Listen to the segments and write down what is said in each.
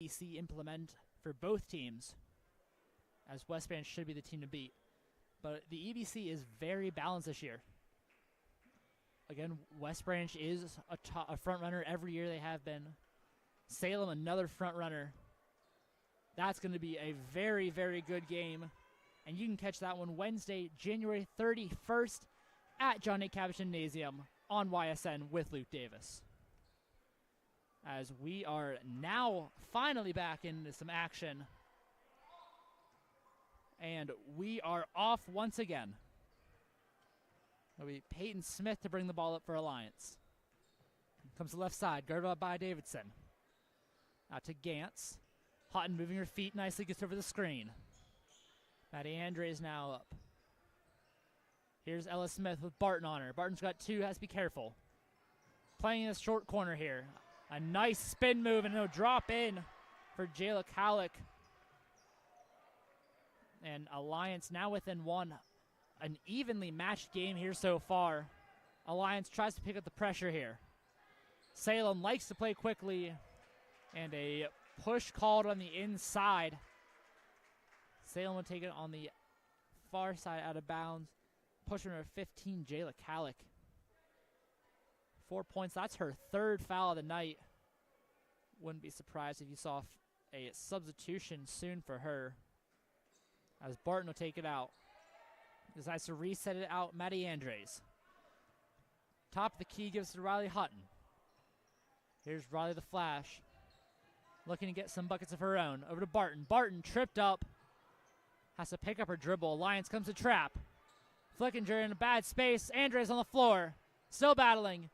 EBC implement for both teams, as West Branch should be the team to beat. But the EBC is very balanced this year. Again, West Branch is a front runner every year. They have been. Salem, another front runner. That's going to be a very, very good game. And you can catch that one Wednesday, January 31st at John A. Cabbage Gymnasium on YSN with Luke Davis. As we are now finally back into some action. And we are off once again. It'll be Peyton Smith to bring the ball up for Alliance. Comes to the left side, guarded up by Davidson. Out to Gantz. Houghton moving her feet nicely, gets over the screen. Maddie Andres now up. Here's Ella Smith with Barton on her. Barton's got two, has to be careful. Playing in a short corner here. A nice spin move and no drop in for Jayla Calick. And Alliance now within one. An evenly matched game here so far. Alliance tries to pick up the pressure here. Salem likes to play quickly. And a push called on the inside. Salem will take it on the far side out of bounds. Push number 15, Jayla Calick. 4 points. That's her third foul of the night. Wouldn't be surprised if you saw a substitution soon for her. As Barton will take it out. Decides to reset it out, Maddie Andres. Top of the key gives to Riley Hutton. Here's Riley the Flash. Looking to get some buckets of her own. Over to Barton. Barton tripped up. Has to pick up her dribble. Alliance comes to trap. Flickinger in a bad space. Andres on the floor. Still battling.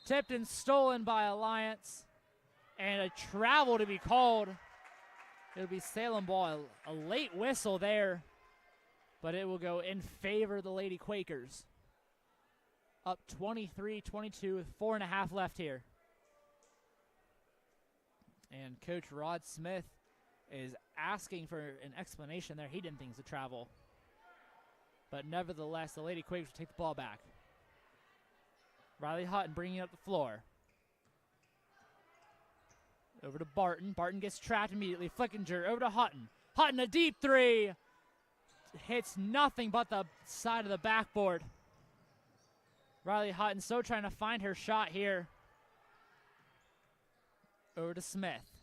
Tipped and stolen by Alliance. And a travel to be called. It'll be Salem ball. A late whistle there. But it will go in favor of the Lady Quakers. Up 23-22 with 4.5 left here. And Coach Rod Smith is asking for an explanation there. He didn't think it was a travel. But nevertheless, the Lady Quakers will take the ball back. Riley Hutton bringing it up the floor. Over to Barton. Barton gets trapped immediately. Flickinger over to Hutton. Hutton, a deep three. Hits nothing but the side of the backboard. Riley Hutton still trying to find her shot here. Over to Smith.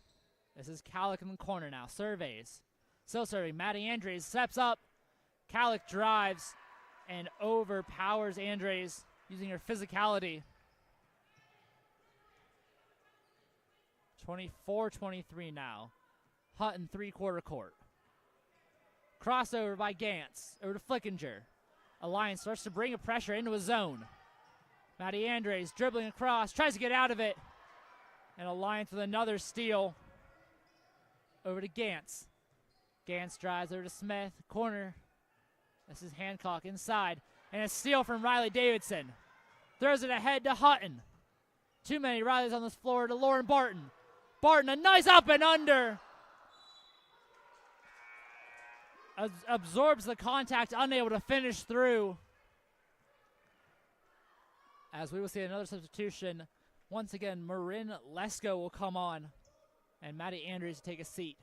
This is Calick in the corner now. Surveys. Still serving. Maddie Andres steps up. Calick drives and overpowers Andres using her physicality. 24-23 now. Hutton three-quarter court. Crossover by Gantz. Over to Flickinger. Alliance starts to bring a pressure into a zone. Maddie Andres dribbling across. Tries to get out of it. And Alliance with another steal. Over to Gantz. Gantz drives over to Smith. Corner. This is Hancock inside. And a steal from Riley Davidson. Throws it ahead to Hutton. Too many Rileys on this floor to Lauren Barton. Barton, a nice up and under. Absorbs the contact, unable to finish through. As we will see another substitution. Once again, Marin Lesko will come on. And Maddie Andrews will take a seat.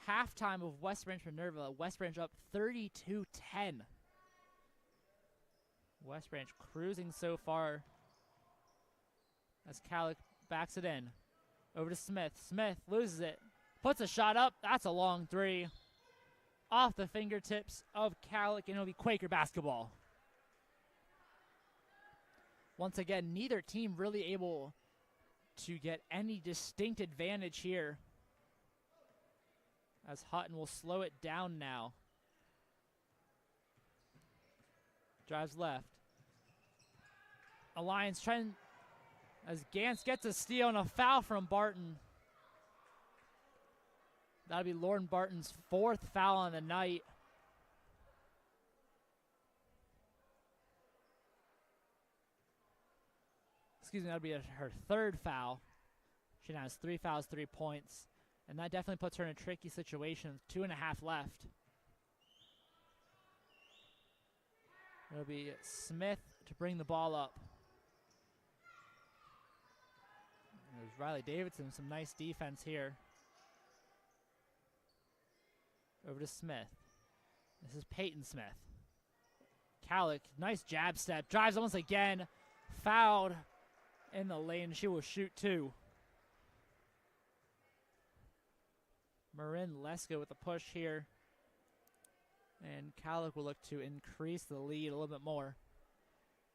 Halftime of West Branch Minerva. West Branch up 32-10. West Branch cruising so far. As Calick backs it in. Over to Smith. Smith loses it. Puts a shot up. That's a long three. Off the fingertips of Calick, and it'll be Quaker basketball. Once again, neither team really able to get any distinct advantage here. As Hutton will slow it down now. Drives left. Alliance trying, as Gantz gets a steal and a foul from Barton. That'll be Lauren Barton's fourth foul on the night. Excuse me, that'll be her third foul. She now has 3 fouls, 3 points. And that definitely puts her in a tricky situation with 2.5 left. It'll be Smith to bring the ball up. There's Riley Davidson, some nice defense here. Over to Smith. This is Peyton Smith. Calic, nice jab step. Drives once again. Fouled in the lane. She will shoot two. Marin Lesko with a push here. And Calic will look to increase the lead a little bit more,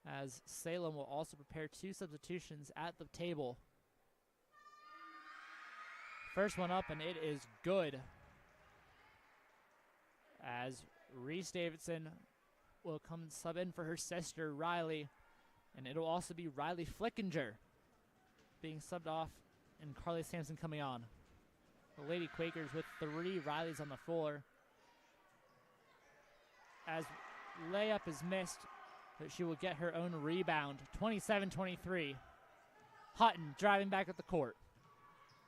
as Salem will also prepare two substitutions at the table. First one up, and it is good, as Reese Davidson will come and sub in for her sister, Riley, and it'll also be Riley Flickinger being subbed off, and Carly Sampson coming on. The Lady Quakers with 3 Rileys on the floor, as layup is missed, but she will get her own rebound. 27-23. Hutton driving back at the court.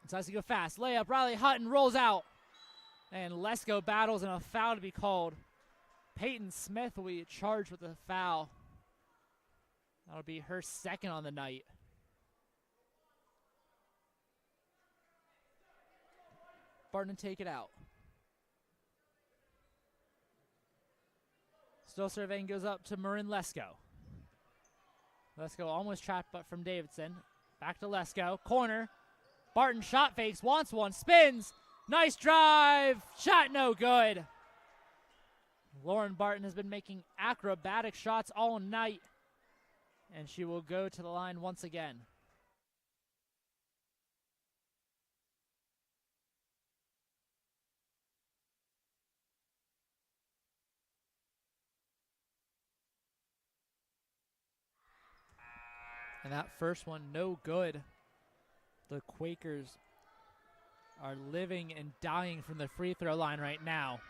Decides to go fast. Layup, Riley Hutton rolls out. And Lesko battles, and a foul to be called. Peyton Smith will be charged with a foul. That'll be her second on the night. Barton take it out. Still surveying, goes up to Marin Lesko. Lesko almost trapped, but from Davidson. Back to Lesko. Corner. Barton shot fakes, wants one, spins. Nice drive. Shot no good. Lauren Barton has been making acrobatic shots all night, and she will go to the line once again. And that first one, no good. The Quakers are living and dying from the free throw line right now.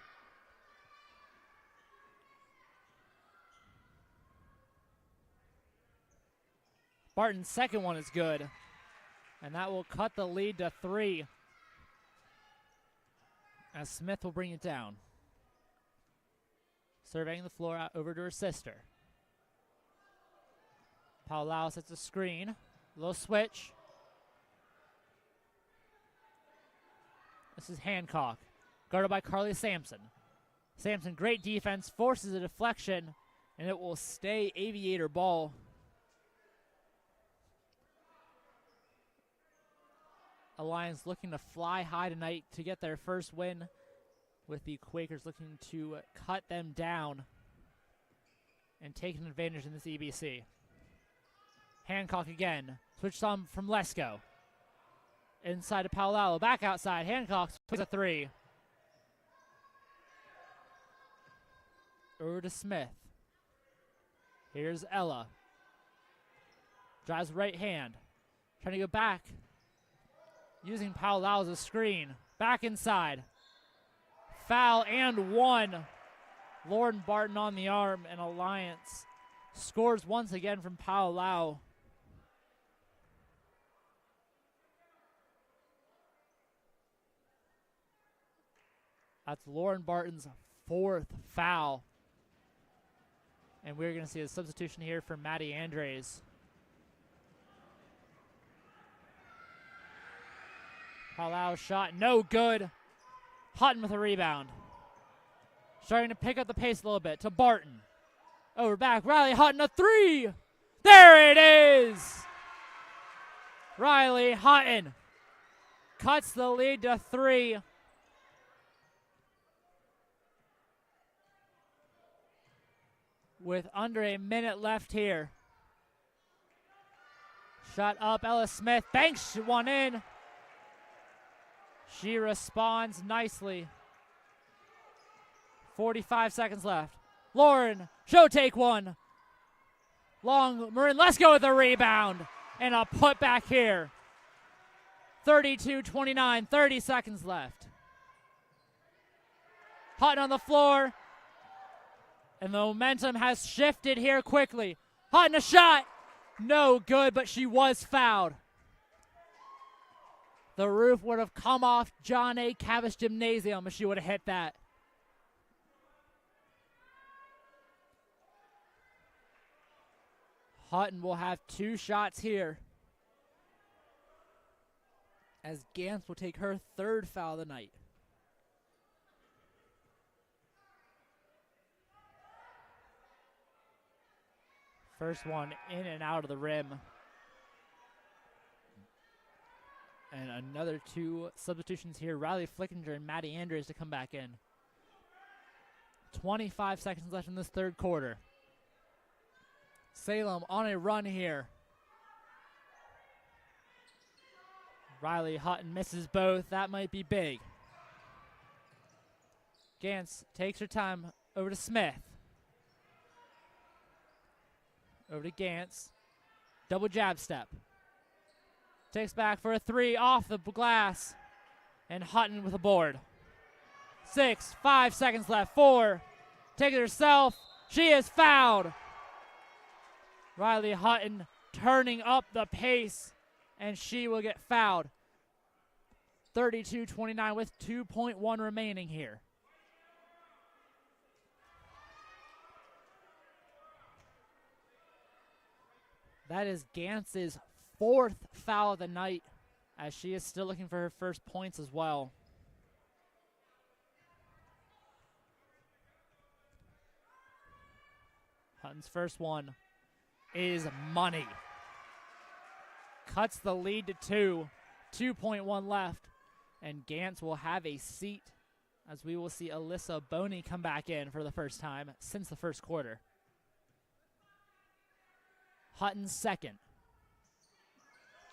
Barton's second one is good, and that will cut the lead to 3, as Smith will bring it down. Surveying the floor out over to her sister. Paolau sets a screen. Little switch. This is Hancock, guarded by Carly Sampson. Sampson, great defense, forces a deflection, and it will stay Aviator ball. Alliance looking to fly high tonight to get their first win, with the Quakers looking to cut them down and take an advantage in this EBC. Hancock again, switched on from Lesko. Inside to Paolau, back outside. Hancock plays a 3. Over to Smith. Here's Ella. Drives right hand. Trying to go back. Using Paolau as a screen. Back inside. Foul and 1. Lauren Barton on the arm, and Alliance scores once again from Paolau. That's Lauren Barton's 4th foul. And we're going to see a substitution here for Maddie Andres. Paolau shot, no good. Hutton with a rebound. Starting to pick up the pace a little bit to Barton. Over back, Riley Hutton, a 3. There it is. Riley Hutton cuts the lead to 3. With under a minute left here. Shot up, Ella Smith banks one in. She responds nicely. 45 seconds left. Lauren, show take one. Long, Marin, let's go with the rebound. And a putback here. 32-29, 30 seconds left. Hutton on the floor. And the momentum has shifted here quickly. Hutton a shot. No good, but she was fouled. The roof would have come off John A. Cavish Gymnasium if she would have hit that. Hutton will have 2 shots here. as Gantz will take her third foul of the night. First one in and out of the rim. And another two substitutions here. Riley Flickinger and Maddie Andrews to come back in. 25 seconds left in this third quarter. Salem on a run here. Riley Hutton misses both. That might be big. Gantz takes her time over to Smith. Over to Gantz. Double jab step. Takes back for a three off the glass. And Hutton with a board. 5 seconds left. 4. Take it herself. She is fouled. Riley Hutton turning up the pace. And she will get fouled. 32-29 with 2.1 remaining here. That is Gantz's 4th foul of the night, as she is still looking for her first points as well. Hutton's first one is money. Cuts the lead to 2. 2.1 left. And Gantz will have a seat, as we will see Alyssa Boney come back in for the first time since the first quarter. Hutton's second.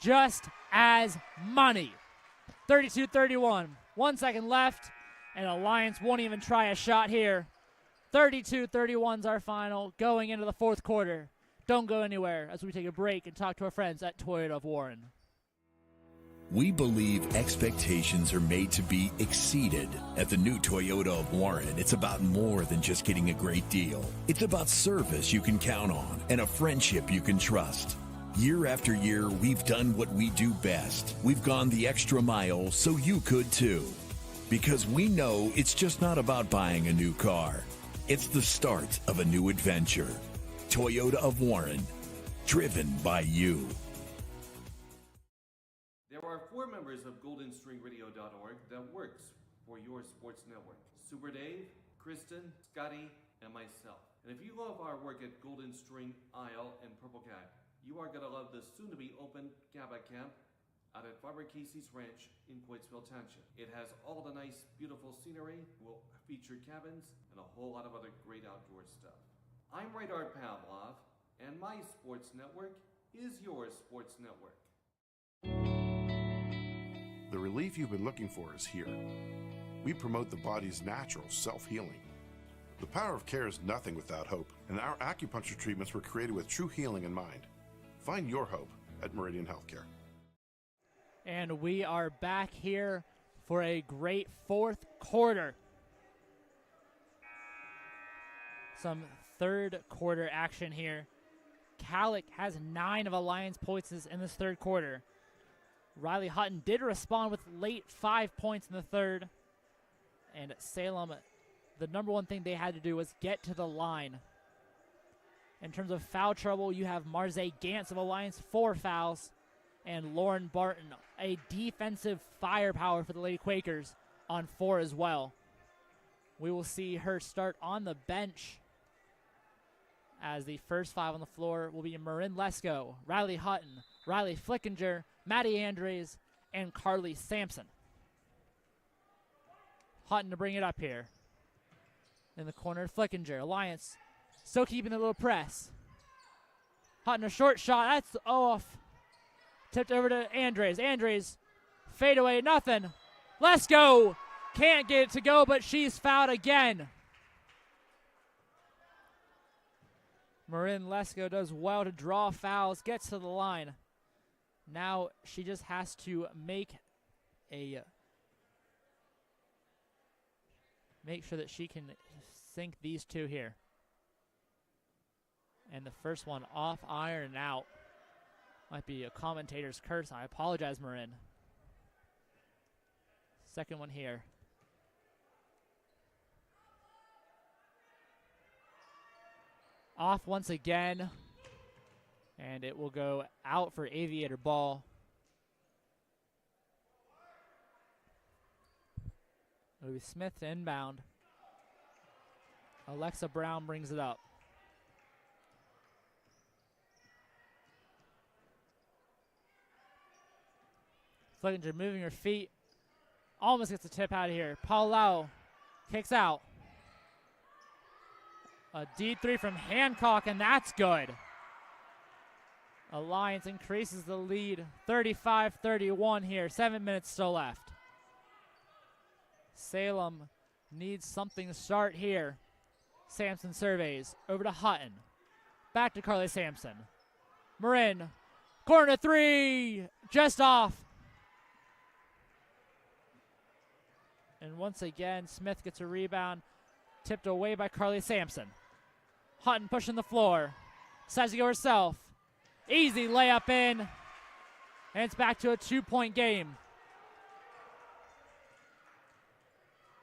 Just as money. 32-31. 1 second left, and Alliance won't even try a shot here. 32-31 is our final going into the fourth quarter. Don't go anywhere as we take a break and talk to our friends at Toyota of Warren. We believe expectations are made to be exceeded. At the new Toyota of Warren, it's about more than just getting a great deal. It's about service you can count on and a friendship you can trust. Year after year, we've done what we do best. We've gone the extra mile so you could too. Because we know it's just not about buying a new car. It's the start of a new adventure. Toyota of Warren, driven by you. There are 4 members of GoldenStringRadio.org that works for your sports network. Super Dave, Kristen, Scotty, and myself. And if you love our work at Golden String, Isle, and Purple Cat, you are going to love the soon-to-be-open Cabot Camp out at Barbara Casey's Ranch in Coatesville Township. It has all the nice, beautiful scenery, will feature cabins, and a whole lot of other great outdoor stuff. I'm Radar Pavlov, and my sports network is your sports network. The relief you've been looking for is here. We promote the body's natural self-healing. The power of care is nothing without hope, and our acupuncture treatments were created with true healing in mind. Find your hope at Meridian Healthcare. And we are back here for a great fourth quarter. Some third quarter action here. Calic has 9 of Alliance points in this third quarter. Riley Hutton did respond with late 5 points in the third. And Salem, the number one thing they had to do was get to the line. In terms of foul trouble, you have Marze Gantz of Alliance, 4 fouls. And Lauren Barton, a defensive firepower for the Lady Quakers, on 4 as well. We will see her start on the bench, as the first 5 on the floor will be Marin Lesko, Riley Hutton, Riley Flickinger, Maddie Andres, and Carly Sampson. Hutton to bring it up here. In the corner, Flickinger. Alliance still keeping the little press. Hutton, a short shot. That's off. Tipped over to Andres. Andres, fade away, nothing. Lesko can't get it to go, but she's fouled again. Marin Lesko does well to draw fouls, gets to the line. Now she just has to make sure that she can sink these 2 here. And the first one off iron and out. Might be a commentator's curse. I apologize, Marin. Second one here. Off once again. And it will go out for Aviator ball. It'll be Smith to inbound. Alexa Brown brings it up. Flickinger moving her feet. Almost gets a tip out of here. Palau kicks out. A deep three from Hancock, and that's good. Alliance increases the lead. 35-31 here. 7 minutes still left. Salem needs something to start here. Sampson surveys. Over to Hutton. Back to Carly Sampson. Marin. Corner three. Just off. And once again, Smith gets a rebound. Tipped away by Carly Sampson. Hutton pushing the floor. Decides to go herself. Easy layup in. And it's back to a 2-point game.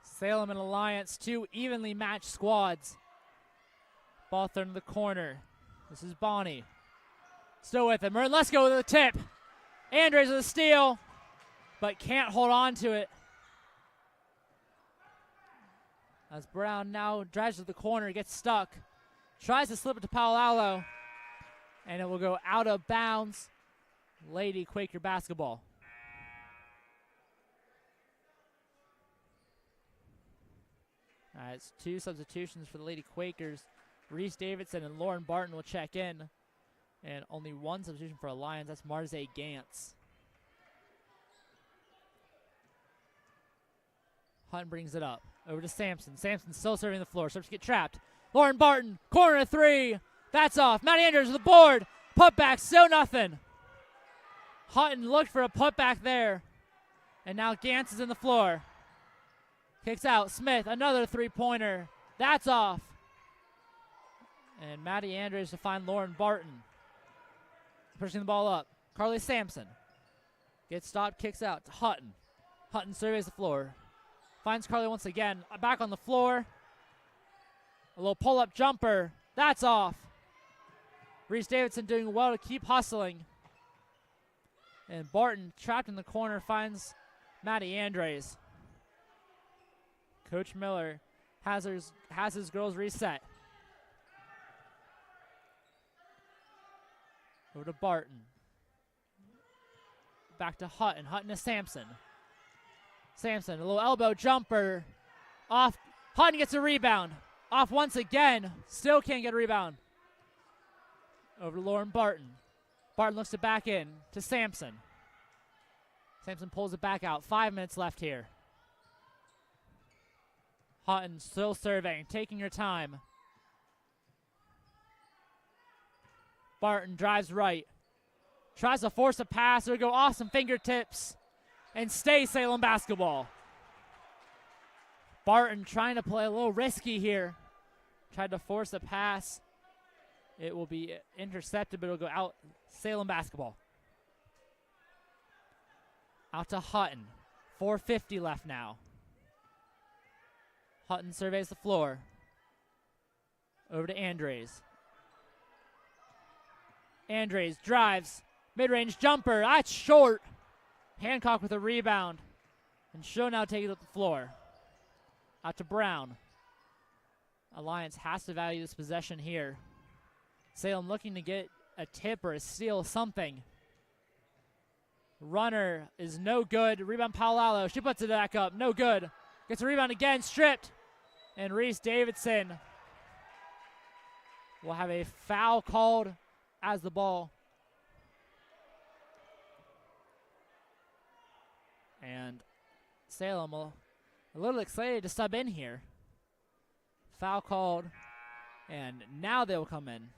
Salem and Alliance, two evenly matched squads. Ball thrown to the corner. This is Bonnie. Still with it. Marin, let's go with the tip. Andres with a steal, but can't hold on to it. As Brown now drives to the corner, gets stuck. Tries to slip it to Paolalo, and it will go out of bounds. Lady Quaker basketball. All right, it's two substitutions for the Lady Quakers. Reese Davidson and Lauren Barton will check in. And only one substitution for Alliance. That's Marze Gantz. Hutton brings it up. Over to Sampson. Sampson still serving the floor. Starts to get trapped. Lauren Barton, corner three. That's off. Maddie Andrews with the board. Putback, so nothing. Hutton looked for a putback there. And now Gantz is in the floor. Kicks out. Smith, another three-pointer. That's off. And Maddie Andrews to find Lauren Barton. Pushing the ball up. Carly Sampson. Gets stopped, kicks out to Hutton. Hutton surveys the floor. Finds Carly once again. Back on the floor. A little pull-up jumper. That's off. Reese Davidson doing well to keep hustling. And Barton, trapped in the corner, finds Maddie Andres. Coach Miller has his girls reset. Over to Barton. Back to Hutton. Hutton to Sampson. Sampson, a little elbow jumper. Off. Hutton gets a rebound. Off once again. Still can't get a rebound. Over to Lauren Barton. Barton looks to back in to Sampson. Sampson pulls it back out. 5 minutes left here. Hutton still surveying, taking her time. Barton drives right. Tries to force a pass. It'll go off some fingertips and stay Salem basketball. Barton trying to play a little risky here. Tried to force a pass. It will be intercepted, but it'll go out Salem basketball. Out to Hutton. 4:50 left now. Hutton surveys the floor. Over to Andres. Andres drives. Mid-range jumper. That's short. Hancock with a rebound. And Show now taking it up the floor. Out to Brown. Alliance has to value this possession here. Salem looking to get a tip or a steal, something. Runner is no good. Rebound Paolalo. She puts it back up. No good. Gets a rebound again. Stripped. And Reese Davidson will have a foul called as the ball. And Salem a little excited to sub in here. Foul called. And now they will come in.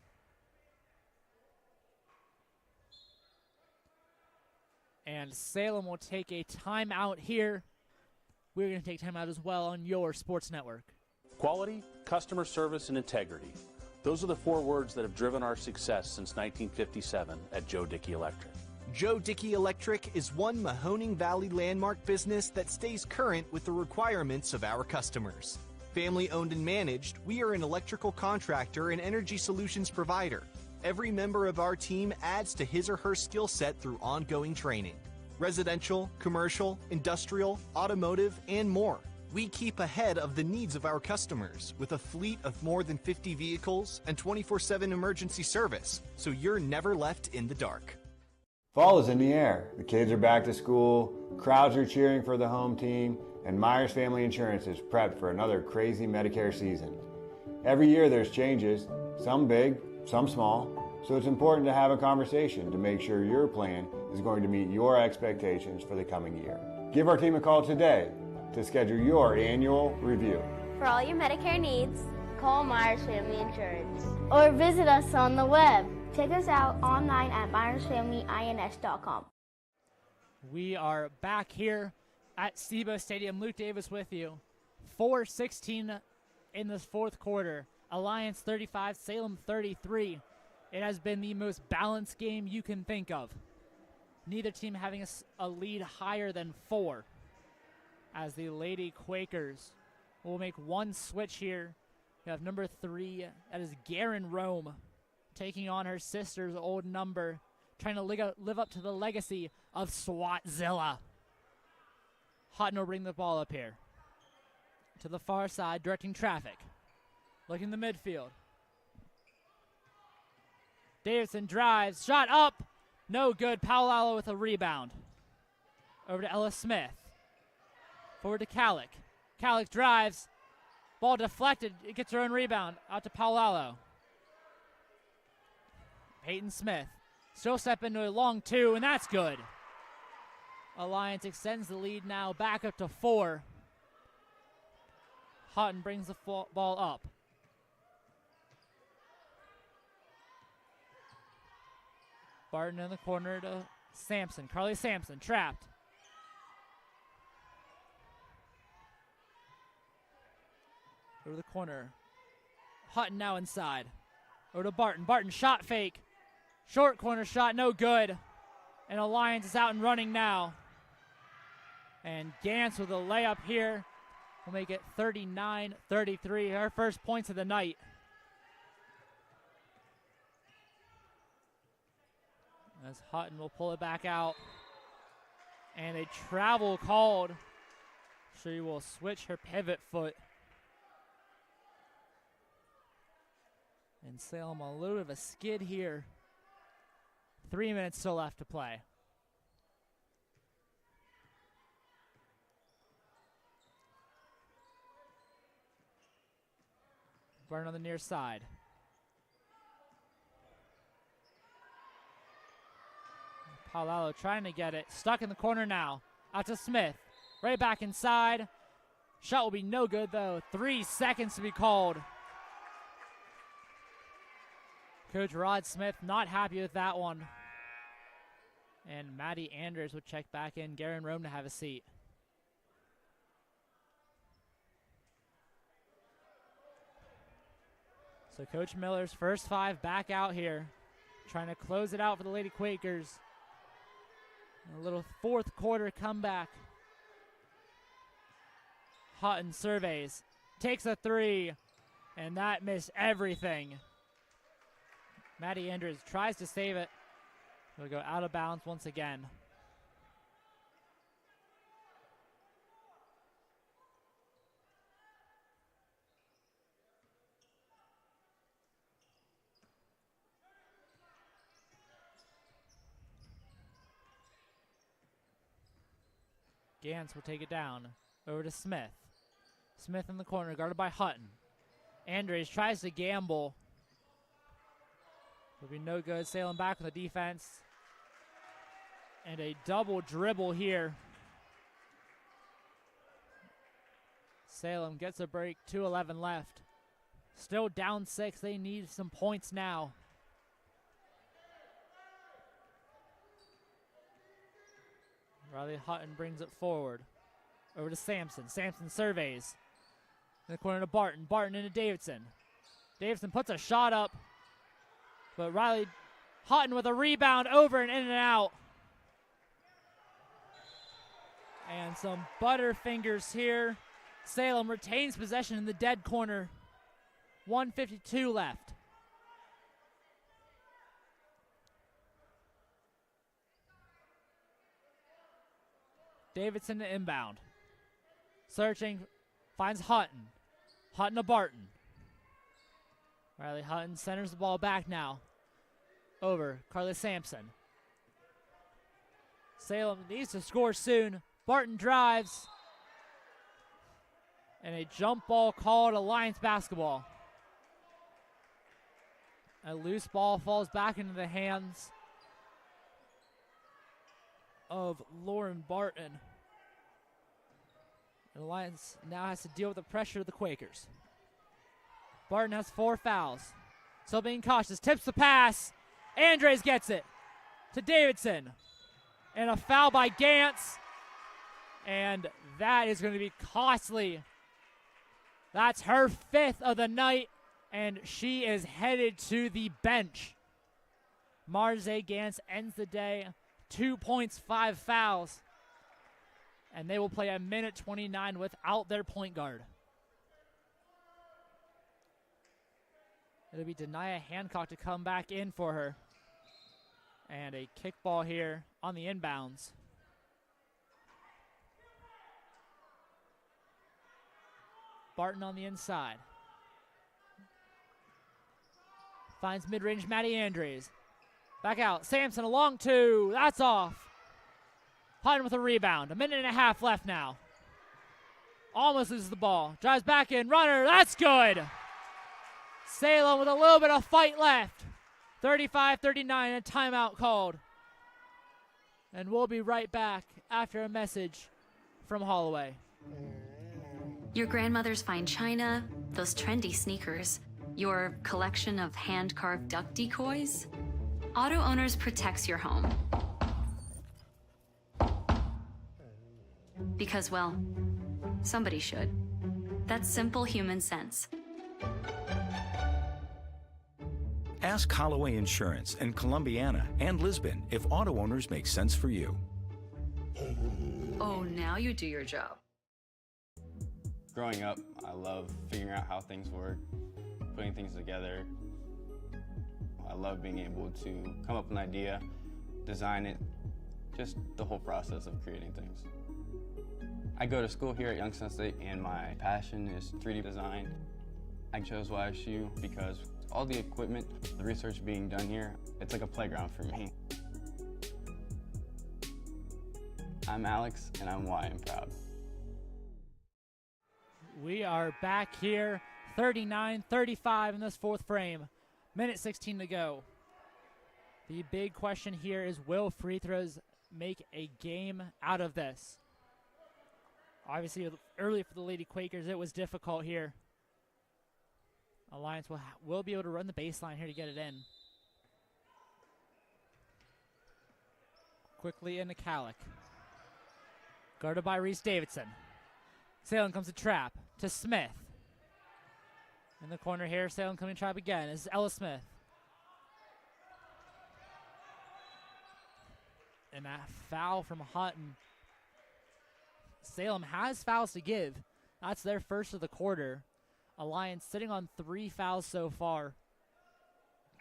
And Salem will take a timeout here. We're going to take timeout as well on your sports network. Quality, customer service, and integrity. Those are the 4 words that have driven our success since 1957 at Joe Dickey Electric. Joe Dickey Electric is one Mahoning Valley landmark business that stays current with the requirements of our customers. Family owned and managed, we are an electrical contractor and energy solutions provider. Every member of our team adds to his or her skill set through ongoing training. Residential, commercial, industrial, automotive, and more. We keep ahead of the needs of our customers with a fleet of more than 50 vehicles and 24/7 emergency service, so you're never left in the dark. Fall is in the air. The kids are back to school, crowds are cheering for the home team, and Myers Family Insurance is prepped for another crazy Medicare season. Every year there's changes, some big, some small, so it's important to have a conversation to make sure your plan is going to meet your expectations for the coming year. Give our team a call today to schedule your annual review. For all your Medicare needs, call Myers Family Insurance or visit us on the web. Check us out online at MyersFamilyINS.com. We are back here at SEBO Stadium. Luke Davis with you. 4:16 in this fourth quarter. Alliance 35, Salem 33. It has been the most balanced game you can think of. Neither team having a lead higher than 4. As the Lady Quakers will make one switch here. You have number 3, that is Garen Rome, taking on her sister's old number, trying to live up to the legacy of SWATzilla. Hutton will bring the ball up here. To the far side, directing traffic. Looking the midfield. Davidson drives, shot up, no good. Paolalo with a rebound. Over to Ella Smith. Forward to Calic. Calic drives. Ball deflected. It gets her own rebound. Out to Paolalo. Peyton Smith. Still step into a long 2, and that's good. Alliance extends the lead now back up to 4. Hutton brings the ball up. Barton in the corner to Sampson. Carly Sampson trapped. Over the corner. Hutton now inside. Over to Barton. Barton shot fake. Short corner shot, no good. And Alliance is out and running now. And Gantz with a layup here will make it 39-33. Her first points of the night. As Hutton will pull it back out. And a travel called. She will switch her pivot foot. And Salem a little bit of a skid here. 3 minutes still left to play. Burn on the near side. Paolalo trying to get it. Stuck in the corner now. Out to Smith. Right back inside. Shot will be no good though. 3 seconds to be called. Coach Rod Smith not happy with that one. And Maddie Anders would check back in. Garen Rome to have a seat. So Coach Miller's first 5 back out here. Trying to close it out for the Lady Quakers. A little fourth quarter comeback. Hutton surveys. Takes a 3. And that missed everything. Maddie Andrews tries to save it. It'll go out of bounds once again. Gantz will take it down. Over to Smith. Smith in the corner, guarded by Hutton. Andres tries to gamble. Will be no good. Salem back with the defense. And a double dribble here. Salem gets a break. 2:11 left. Still down 6. They need some points now. Riley Hutton brings it forward. Over to Sampson. Sampson surveys. In the corner to Barton. Barton into Davidson. Davidson puts a shot up. But Riley Hutton with a rebound over and in and out. And some butterfingers here. Salem retains possession in the dead corner. 1:52 left. Davidson to inbound. Searching Finds Hutton. Hutton to Barton. Riley Hutton centers the ball back now. Over Carly Sampson. Salem needs to score soon. Barton drives. And a jump ball called Alliance basketball. A loose ball falls back into the hands of Lauren Barton. And Alliance now has to deal with the pressure of the Quakers. Barton has 4 fouls. Still being cautious. Tips the pass. Andres gets it to Davidson. And a foul by Gantz. And that is going to be costly. That's her 5th of the night. And she is headed to the bench. Marze Gantz ends the day. 2 points, 5 fouls. And they will play a minute 29 without their point guard. It'll be Denia Hancock to come back in for her. And a kickball here on the inbounds. Barton on the inside. Finds mid-range Maddie Andres. Back out. Sampson, a long 2. That's off. Hutton with a rebound. A minute and a half left now. Almost loses the ball. Drives back in. Runner. That's good. Salem with a little bit of fight left. 35-39. A timeout called. And we'll be right back after a message from Holloway. Your grandmother's fine china, those trendy sneakers, your collection of hand-carved duck decoys. Auto Owners protects your home. Because, well, somebody should. That's simple human sense. Ask Holloway Insurance in Columbiana and Lisbon if auto owners make sense for you. Oh, now you do your job. Growing up, I love figuring out how things work, putting things together. I love being able to come up with an idea, design it, just the whole process of creating things. I go to school here at Youngstown State and my passion is 3D design. I chose YSU because all the equipment, the research being done here, it's like a playground for me. I'm Alex and I'm Y and proud. We are back here, 39-35 in this 4th frame. Minute 16 to go. The big question here is, will free throws make a game out of this? Obviously, early for the Lady Quakers, it was difficult here. Alliance will be able to run the baseline here to get it in. Quickly into Calic. Guarded by Reese Davidson. Salem comes to trap to Smith. In the corner here, Salem coming to trap again. This is Ella Smith. And that foul from Hutton. Salem has fouls to give. That's their first of the quarter. Alliance sitting on 3 fouls so far.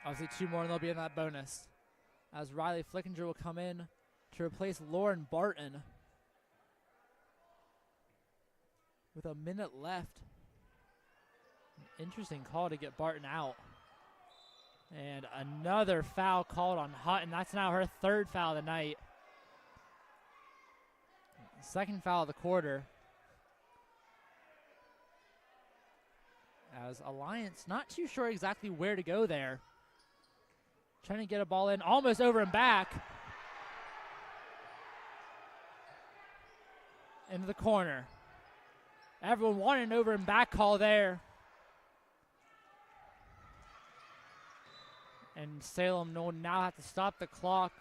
Obviously 2 more and they'll be in that bonus. As Riley Flickinger will come in to replace Lauren Barton. With a minute left. Interesting call to get Barton out. And another foul called on Hutton. That's now her 3rd foul of the night. 2nd foul of the quarter. As Alliance not too sure exactly where to go there. Trying to get a ball in, almost over and back. Into the corner. Everyone wanted an over and back call there. And Salem will now have to stop the clock.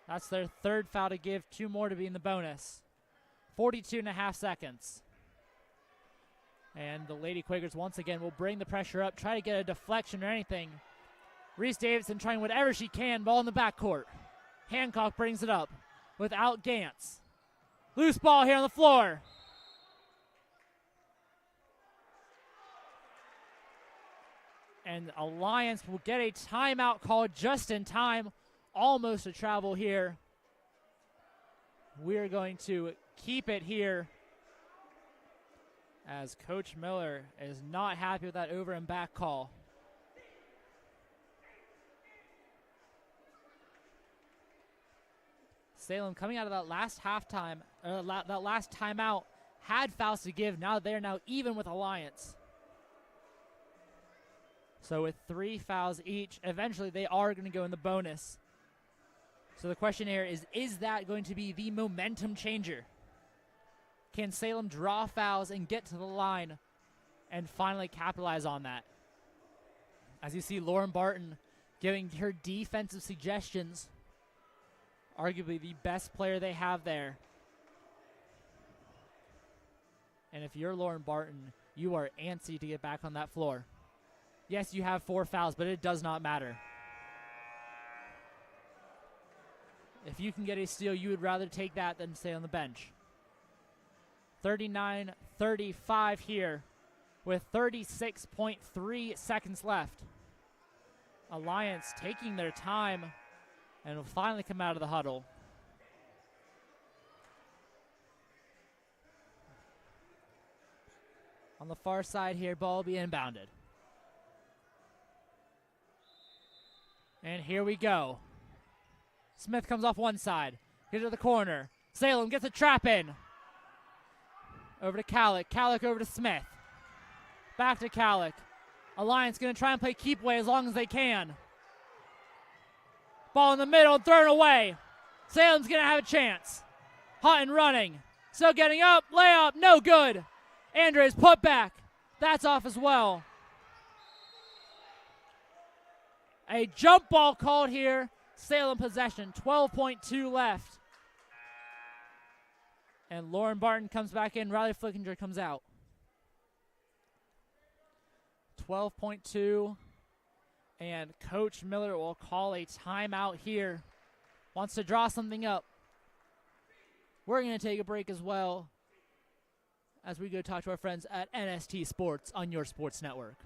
That's their 3rd foul to give. 2 more to be in the bonus. 42.5 seconds. And the Lady Quakers once again will bring the pressure up, try to get a deflection or anything. Reese Davidson trying whatever she can, ball in the backcourt. Hancock brings it up without Gantz. Loose ball here on the floor. And Alliance will get a timeout called just in time. Almost a travel here. We're going to keep it here as Coach Miller is not happy with that over and back call. Salem coming out of that last halftime, that last timeout, had fouls to give. Now they're even with Alliance. So with 3 fouls each, eventually they are going to go in the bonus. So the question here is that going to be the momentum changer? Can Salem draw fouls and get to the line and finally capitalize on that? As you see Lauren Barton giving her defensive suggestions, arguably the best player they have there. And if you're Lauren Barton, you are antsy to get back on that floor. Yes, you have 4 fouls, but it does not matter. If you can get a steal, you would rather take that than stay on the bench. 39-35 here with 36.3 seconds left. Alliance taking their time and will finally come out of the huddle. On the far side here, ball will be inbounded. And here we go. Smith comes off one side. Gets to the corner. Salem gets a trap in. Over to Calic. Calic over to Smith. Back to Calic. Alliance going to try and play keep away as long as they can. Ball in the middle, thrown away. Salem's going to have a chance. Hutton running. Still getting up. Layup. No good. Andres put back. That's off as well. A jump ball called here. Salem possession. 12.2 left. And Lauren Barton comes back in. Riley Flickinger comes out. 12.2. And Coach Miller will call a timeout here. Wants to draw something up. We're going to take a break as well as we go talk to our friends at NST Sports on your sports network.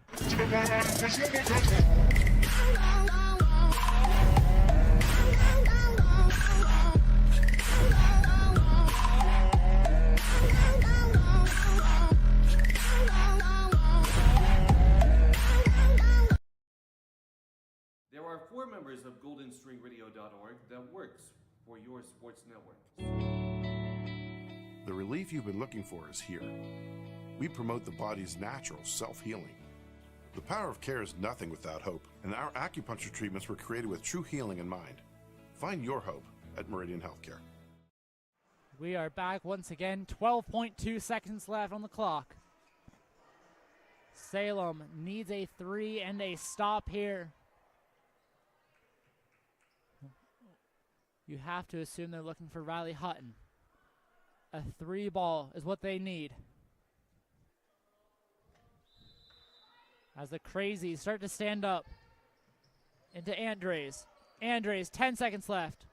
There are 4 members of GoldenStringRadio.org that works for your sports network. The relief you've been looking for is here. We promote the body's natural self-healing. The power of care is nothing without hope, and our acupuncture treatments were created with true healing in mind. Find your hope at Meridian Healthcare. We are back once again. 12.2 seconds left on the clock. Salem needs a 3 and a stop here. You have to assume they're looking for Riley Hutton. A 3 ball is what they need. As the crazies start to stand up into Andres. Andres, 10 seconds left.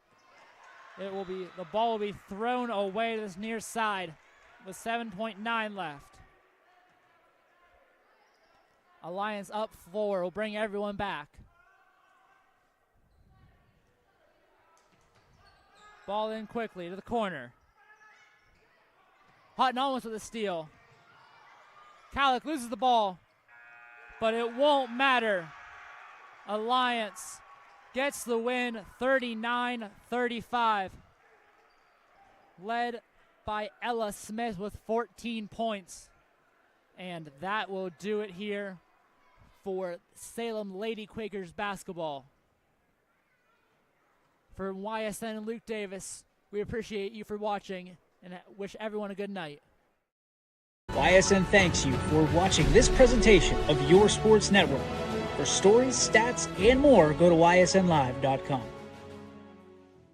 The ball will be thrown away to this near side with 7.9 left. Alliance up 4 will bring everyone back. Ball in quickly to the corner. Hutton almost with a steal. Calic loses the ball, but it won't matter. Alliance gets the win, 39-35. Led by Ella Smith with 14 points. And that will do it here for Salem Lady Quakers basketball. For YSN and Luke Davis, we appreciate you for watching and wish everyone a good night. YSN thanks you for watching this presentation of Your Sports Network. For stories, stats, and more, go to ysnlive.com.